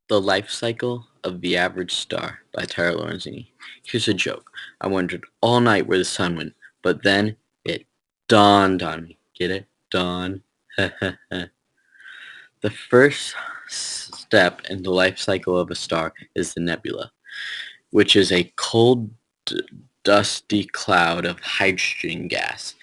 The Life Cycle of the Average Star by Tyler Lorenzini. Here's a joke. I wondered all night where the sun went, but then it dawned on me. Get it? Dawn. The first step in the life cycle of a star is the nebula, which is a cold, dusty cloud of hydrogen gas.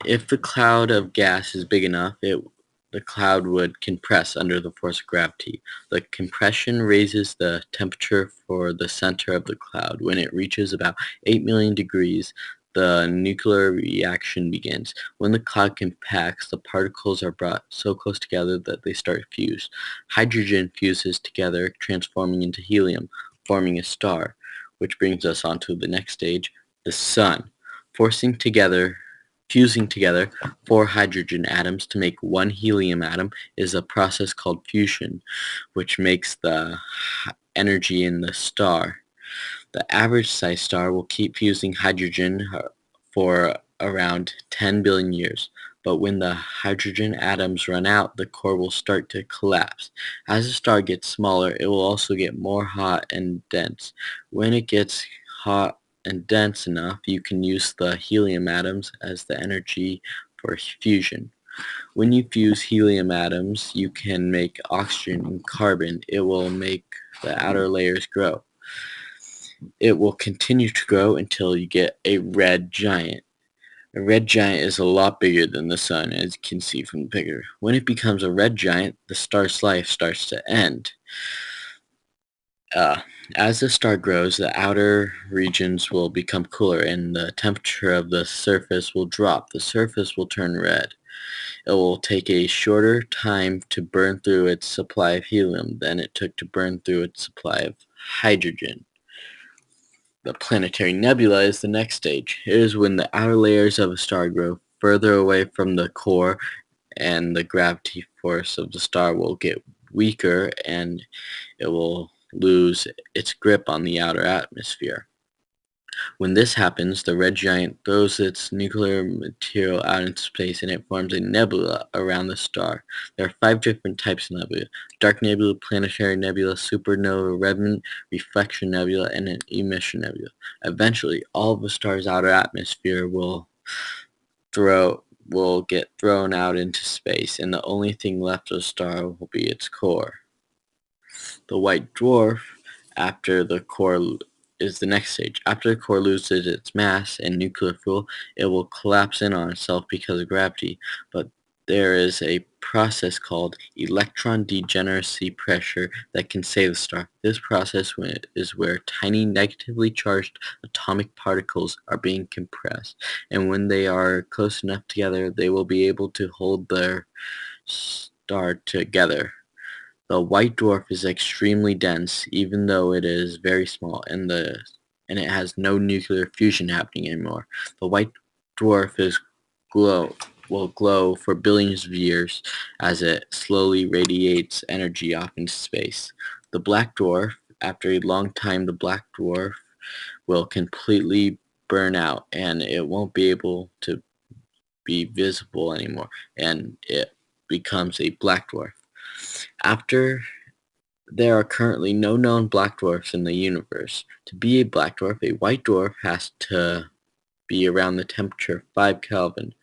If the cloud of gas is big enough, the cloud would compress under the force of gravity. The compression raises the temperature for the center of the cloud. When it reaches about 8 million degrees, the nuclear reaction begins. When the cloud compacts, the particles are brought so close together that they start to fuse. Hydrogen fuses together, transforming into helium, forming a star, which brings us on to the next stage, the sun. Forcing together Fusing together four hydrogen atoms to make one helium atom is a process called fusion, which makes the energy in the star. The average-sized star will keep fusing hydrogen for around 10 billion years, but when the hydrogen atoms run out, the core will start to collapse. As the star gets smaller, it will also get more hot and dense. When it gets hot and dense enough, you can use the helium atoms as the energy for fusion. When you fuse helium atoms, you can make oxygen and carbon. It will make the outer layers grow. It will continue to grow until you get a red giant. A red giant is a lot bigger than the sun, as you can see from the picture. When it becomes a red giant, the star's life starts to end. Uh, as the star grows, the outer regions will become cooler and the temperature of the surface will drop. The surface will turn red. It will take a shorter time to burn through its supply of helium than it took to burn through its supply of hydrogen. The planetary nebula is the next stage. It is when the outer layers of a star grow further away from the core and the gravity force of the star will get weaker and it will lose its grip on the outer atmosphere. When this happens, the red giant throws its nuclear material out into space and it forms a nebula around the star. There are 5 different types of nebula: dark nebula, planetary nebula, supernova, remnant, reflection nebula, and an emission nebula. Eventually, all of the star's outer atmosphere get thrown out into space, and the only thing left of the star will be its core. The white dwarf, after the core is the next stage. After the core loses its mass and nuclear fuel, it will collapse in on itself because of gravity, but there is a process called electron degeneracy pressure that can save the star. This process is where tiny negatively charged atomic particles are being compressed, and when they are close enough together, they will be able to hold their star together. The white dwarf is extremely dense, even though it is very small, and it has no nuclear fusion happening anymore. The white dwarf will glow for billions of years as it slowly radiates energy off into space. The black dwarf, after a long time, the black dwarf will completely burn out, and it won't be able to be visible anymore, and it becomes a black dwarf. After There are currently no known black dwarfs in the universe. To be a black dwarf, a white dwarf has to be around the temperature of 5 Kelvin.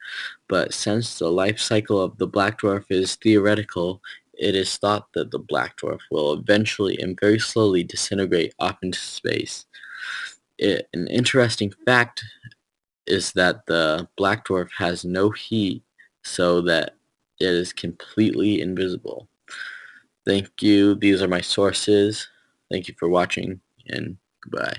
But since the life cycle of the black dwarf is theoretical, it is thought that the black dwarf will eventually and very slowly disintegrate off into space. An interesting fact is that the black dwarf has no heat, so that it is completely invisible. Thank you. These are my sources. Thank you for watching, and goodbye.